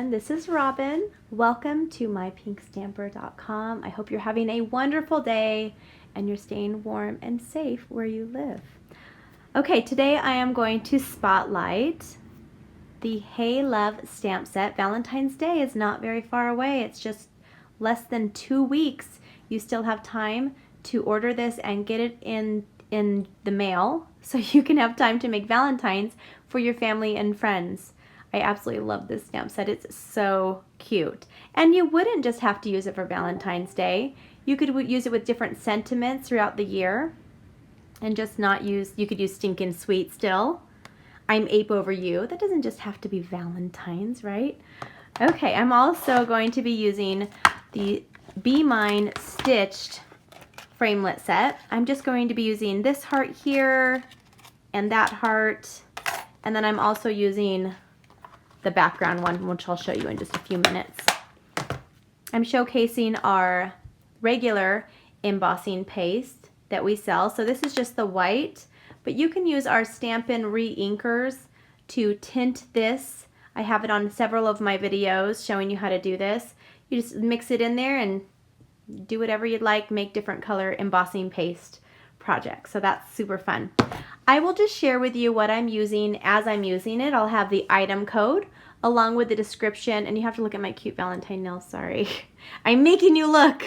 everyone, this is Robyn. Welcome to mypinkstamper.com. I hope you're having a wonderful day and you're staying warm and safe where you live. Okay, today I am going to spotlight the Hey Love stamp set. Valentine's Day is not very far away. It's just less than 2 weeks. You still have time to order this and get it in the mail so you can have time to make Valentines for your family and friends. I absolutely love this stamp set. It's so cute. And you wouldn't just have to use it for Valentine's Day. You could use it with different sentiments throughout the year and just not use, you could use Stinkin' Sweet still. I'm Ape Over You. That doesn't just have to be Valentine's, right? Okay, I'm also going to be using the Be Mine stitched framelit set. I'm just going to be using this heart here and that heart. And then I'm also using the background one, which I'll show you in just a few minutes. I'm showcasing our regular embossing paste that we sell. So this is just the white, but you can use our Stampin' re-inkers to tint this. I have it on several of my videos showing you how to do this. You just mix it in there and do whatever you'd like, make different color embossing paste projects. So that's super fun. I will just share with you what I'm using as I'm using it. I'll have the item code along with the description, and you have to look at my cute Valentine nails, sorry. I'm making you look.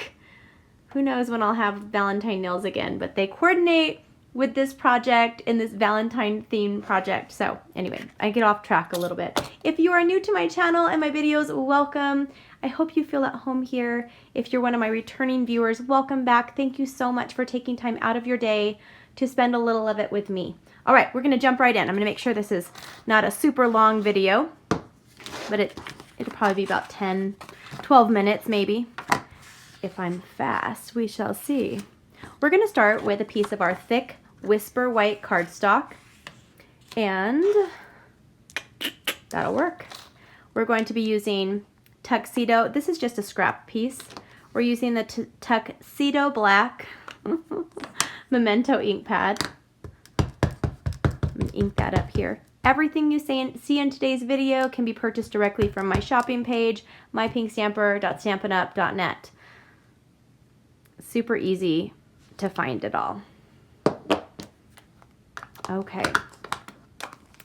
Who knows when I'll have Valentine nails again, but they coordinate with this project in this Valentine theme project. So anyway, I get off track a little bit. If you are new to my channel and my videos, welcome. I hope you feel at home here. If you're one of my returning viewers, welcome back. Thank you so much for taking time out of your day to spend a little of it with me. All right, we're gonna jump right in. I'm gonna make sure this is not a super long video, but it'll probably be about 10, 12 minutes maybe. If I'm fast, we shall see. We're gonna start with a piece of our thick Whisper White cardstock, and that'll work. We're going to be using Tuxedo. This is just a scrap piece. We're using the Tuxedo Black Memento ink pad. I'm gonna ink that up here. Everything you see in today's video can be purchased directly from my shopping page, mypinkstamper.stampinup.net. Super easy to find it all. Okay,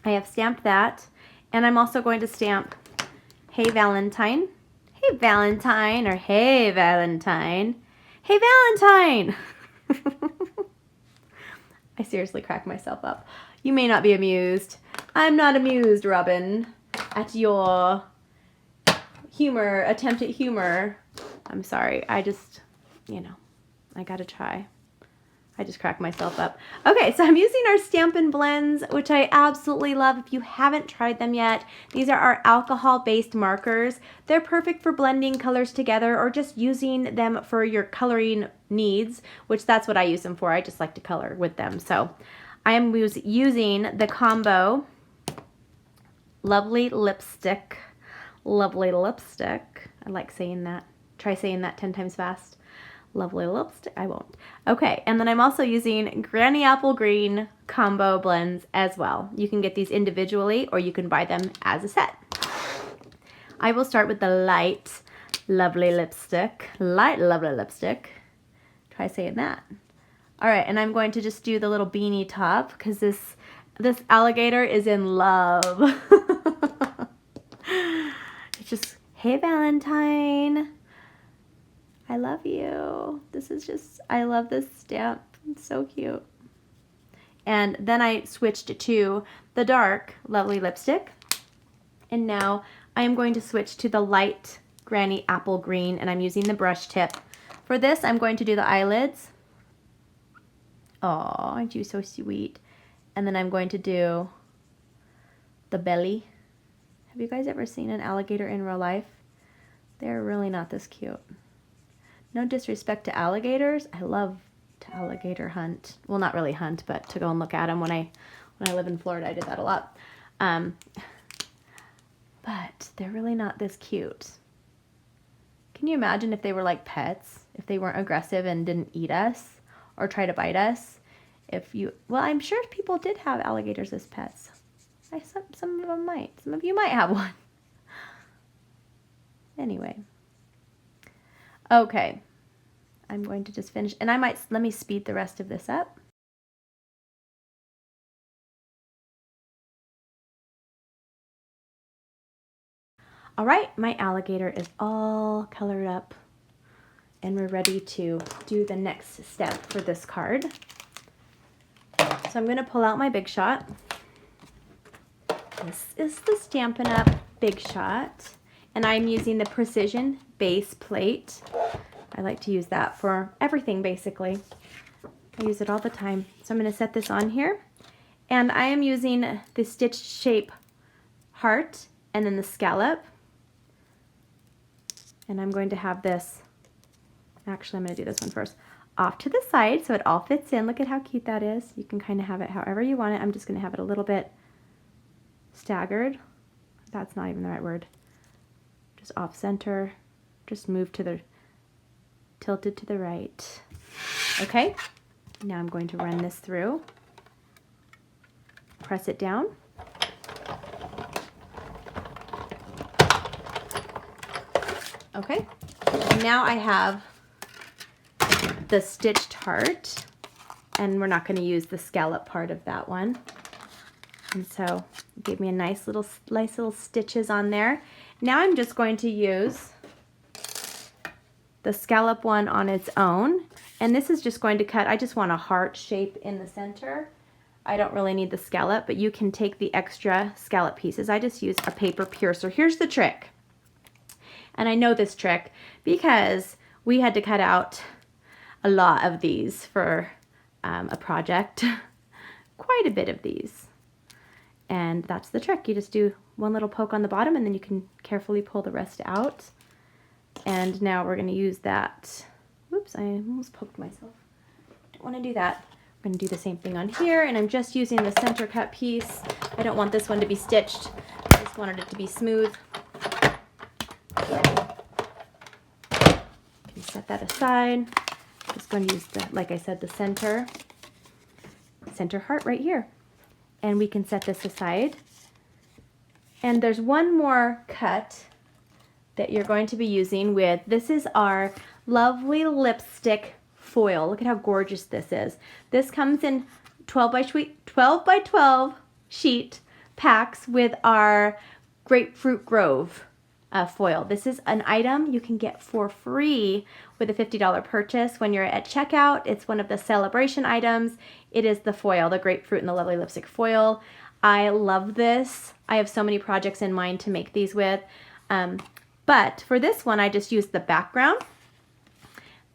I have stamped that, and I'm also going to stamp Hey Valentine, Hey Valentine, or Hey Valentine, Hey Valentine. I seriously crack myself up. You may not be amused. I'm not amused, Robyn, at your humor, attempt at humor. I'm sorry. I just, you know, I gotta try. I just crack myself up. Okay, so I'm using our Stampin' blends, which I absolutely love. If you haven't tried them yet, these are our alcohol-based markers. They're perfect for blending colors together or just using them for your coloring needs, which that's what I use them for. I just like to color with them. So I am using the combo Lovely Lipstick. Lovely Lipstick. I like saying that. Try saying that 10 times fast. Lovely Lipstick. I won't. Okay, and then I'm also using Granny Apple Green combo blends as well. You can get these individually or you can buy them as a set. I will start with the light Lovely Lipstick. Light Lovely Lipstick. Try saying that. All right, and I'm going to just do the little beanie top because this alligator is in love. It's just, hey Valentine. I love you. This is just, I love this stamp. It's so cute. And then I switched to the dark Lovely Lipstick. And now I am going to switch to the light Granny Apple Green, and I'm using the brush tip. For this, I'm going to do the eyelids. Oh, aren't you so sweet? And then I'm going to do the belly. Have you guys ever seen an alligator in real life? They're really not this cute. No disrespect to alligators. I love to alligator hunt. Well, not really hunt, but to go and look at them. When I live in Florida, I did that a lot. But they're really not this cute. Can you imagine if they were like pets? If they weren't aggressive and didn't eat us or try to bite us? Well, I'm sure people did have alligators as pets. Some of them might. Some of you might have one. anyway. Okay, I'm going to just finish, and let me speed the rest of this up. All right, my alligator is all colored up, and we're ready to do the next step for this card. So I'm going to pull out my Big Shot. This is the Stampin' Up! Big Shot, and I'm using the Precision Base Plate. I like to use that for everything, basically. I use it all the time. So I'm going to set this on here, and I am using the stitch shape heart and then the scallop, and I'm going to have this, actually I'm going to do this one first, off to the side so it all fits in. Look at how cute that is. You can kind of have it however you want it. I'm just going to have it a little bit staggered. That's not even the right word. Just off center. Just move to the, tilted to the right. Okay, now I'm going to run this through. Press it down. Okay, and now I have the stitched heart, and we're not going to use the scallop part of that one. And so it gave me a nice little stitches on there. Now I'm just going to use the scallop one on its own, and this is just going to cut, I just want a heart shape in the center. I don't really need the scallop, but you can take the extra scallop pieces. I just use a paper piercer. Here's the trick. And I know this trick because we had to cut out a lot of these for a project, quite a bit of these. And that's the trick. You just do one little poke on the bottom, and then you can carefully pull the rest out. And now we're going to use that. Whoops, I almost poked myself. Don't want to do that. We're going to do the same thing on here, and I'm just using the center cut piece. I don't want this one to be stitched. I just wanted it to be smooth. Set that aside. Just going to use the, like I said, the center heart right here. And we can set this aside. And there's one more cut that you're going to be using with, this is our lovely lipstick foil. Look at how gorgeous this is. This comes in 12 by 12 sheet packs with our Grapefruit Grove foil. This is an item you can get for free with a $50 purchase. When you're at checkout, it's one of the celebration items. It is the foil, the grapefruit and the lovely lipstick foil. I love this. I have so many projects in mind to make these with. But for this one, I just used the background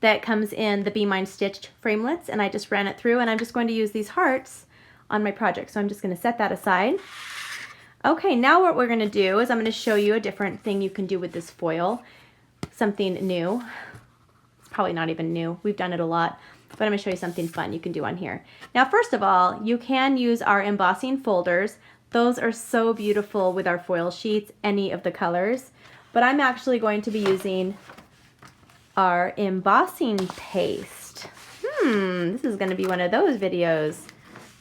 that comes in the Be Mine stitched framelits, and I just ran it through, and I'm just going to use these hearts on my project. So I'm just going to set that aside. Okay, now what we're going to do is I'm going to show you a different thing you can do with this foil, something new. It's probably not even new. We've done it a lot, but I'm going to show you something fun you can do on here. Now, first of all, you can use our embossing folders. Those are so beautiful with our foil sheets, any of the colors. But I'm actually going to be using our embossing paste. This is going to be one of those videos.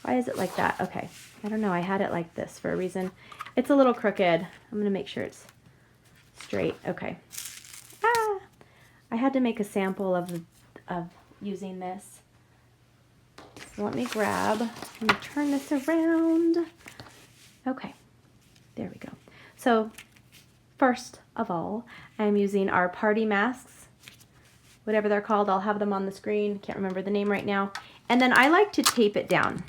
Why is it like that? Okay, I don't know. I had it like this for a reason. It's a little crooked. I'm going to make sure it's straight. Okay. I had to make a sample of using this. So let me turn this around. Okay, there we go. So first of all, I'm using our party masks, whatever they're called. I'll have them on the screen. Can't remember the name right now. And then I like to tape it down.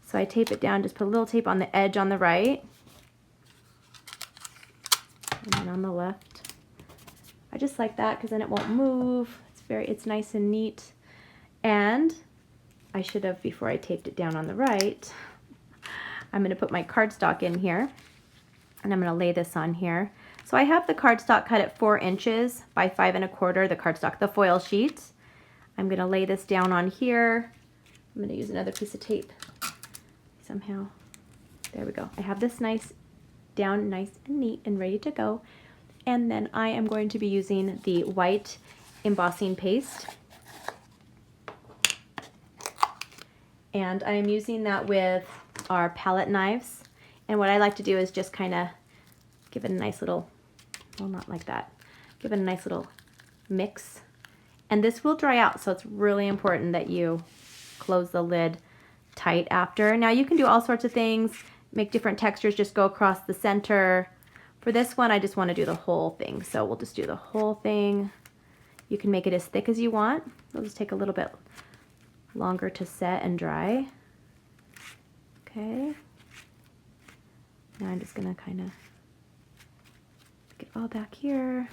So I tape it down, just put a little tape on the edge on the right. And then on the left. I just like that because then it won't move. It's nice and neat. And I should have, before I taped it down on the right, I'm going to put my cardstock in here. And I'm going to lay this on here. So I have the cardstock cut at 4 inches by 5 1/4, the cardstock, the foil sheet. I'm going to lay this down on here. I'm going to use another piece of tape somehow. There we go. I have this nice and neat and ready to go. And then I am going to be using the white embossing paste. And I am using that with our palette knives. And what I like to do is just kind of give it a nice little well, not like that. Give it a nice little mix. And this will dry out, so it's really important that you close the lid tight after. Now you can do all sorts of things, make different textures, just go across the center. For this one, I just want to do the whole thing, so we'll just do the whole thing. You can make it as thick as you want. It'll just take a little bit longer to set and dry. Okay. Now I'm just gonna kind of get all back here.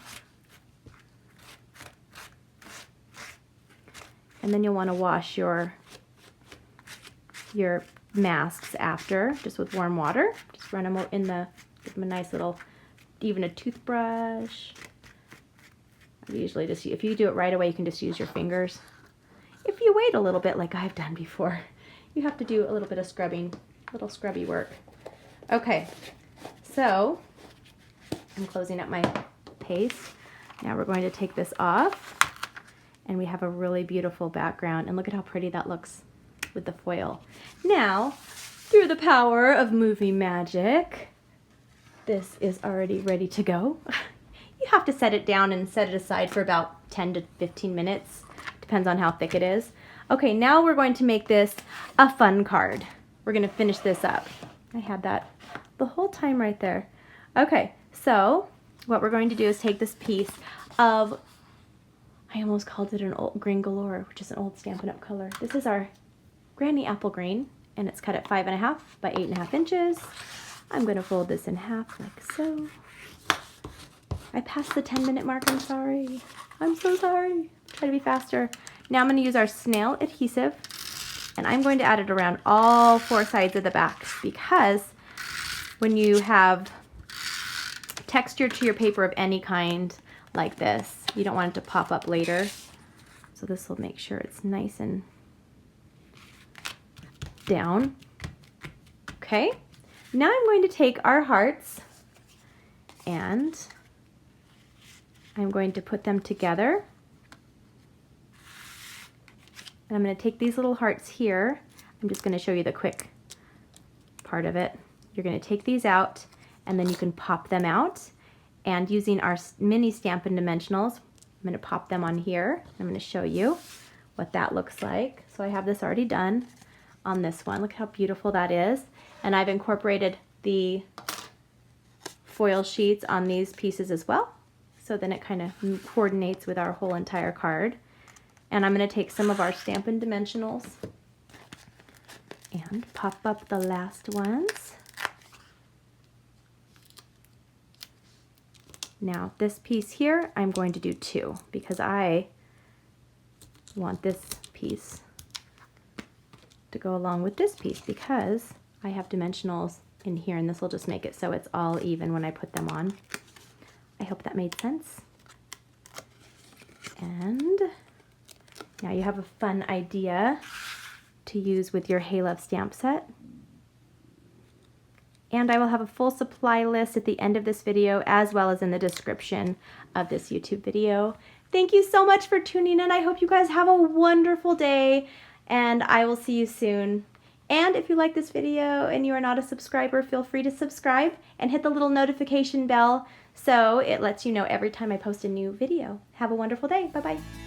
And then you'll want to wash your masks after, just with warm water. Just run them in the, give them a nice little, even a toothbrush. I usually just, if you do it right away, you can just use your fingers. If you wait a little bit, like I've done before, you have to do a little bit of scrubbing, little scrubby work. Okay, so I'm closing up my paste. Now we're going to take this off, and we have a really beautiful background, and look at how pretty that looks with the foil. Now, through the power of movie magic, this is already ready to go. You have to set it down and set it aside for about 10 to 15 minutes. Depends on how thick it is. Okay, now we're going to make this a fun card. We're going to finish this up. I had that the whole time right there. Okay, so what we're going to do is take this piece of, I almost called it an old green galore, which is an old Stampin' Up color. This is our Granny Apple Green, and it's cut at 5.5 by 8.5 inches. I'm going to fold this in half like so. I passed the 10-minute mark, I'm sorry. I'm so sorry. Try to be faster. Now I'm going to use our snail adhesive, and I'm going to add it around all 4 sides of the back, because when you have texture to your paper of any kind like this, you don't want it to pop up later. So this will make sure it's nice and down. Okay, now I'm going to take our hearts and I'm going to put them together. And I'm going to take these little hearts here. I'm just going to show you the quick part of it. You're going to take these out, and then you can pop them out. And using our mini Stampin' Dimensionals, I'm going to pop them on here. I'm going to show you what that looks like. So I have this already done on this one. Look how beautiful that is. And I've incorporated the foil sheets on these pieces as well. So then it kind of coordinates with our whole entire card. And I'm going to take some of our Stampin' Dimensionals and pop up the last ones. Now this piece here, I'm going to do 2 because I want this piece to go along with this piece, because I have dimensionals in here, and this will just make it so it's all even when I put them on. I hope that made sense. And now you have a fun idea to use with your Hey Love stamp set. And I will have a full supply list at the end of this video, as well as in the description of this YouTube video. Thank you so much for tuning in. I hope you guys have a wonderful day, and I will see you soon. And if you like this video and you are not a subscriber, feel free to subscribe and hit the little notification bell so it lets you know every time I post a new video. Have a wonderful day. Bye-bye.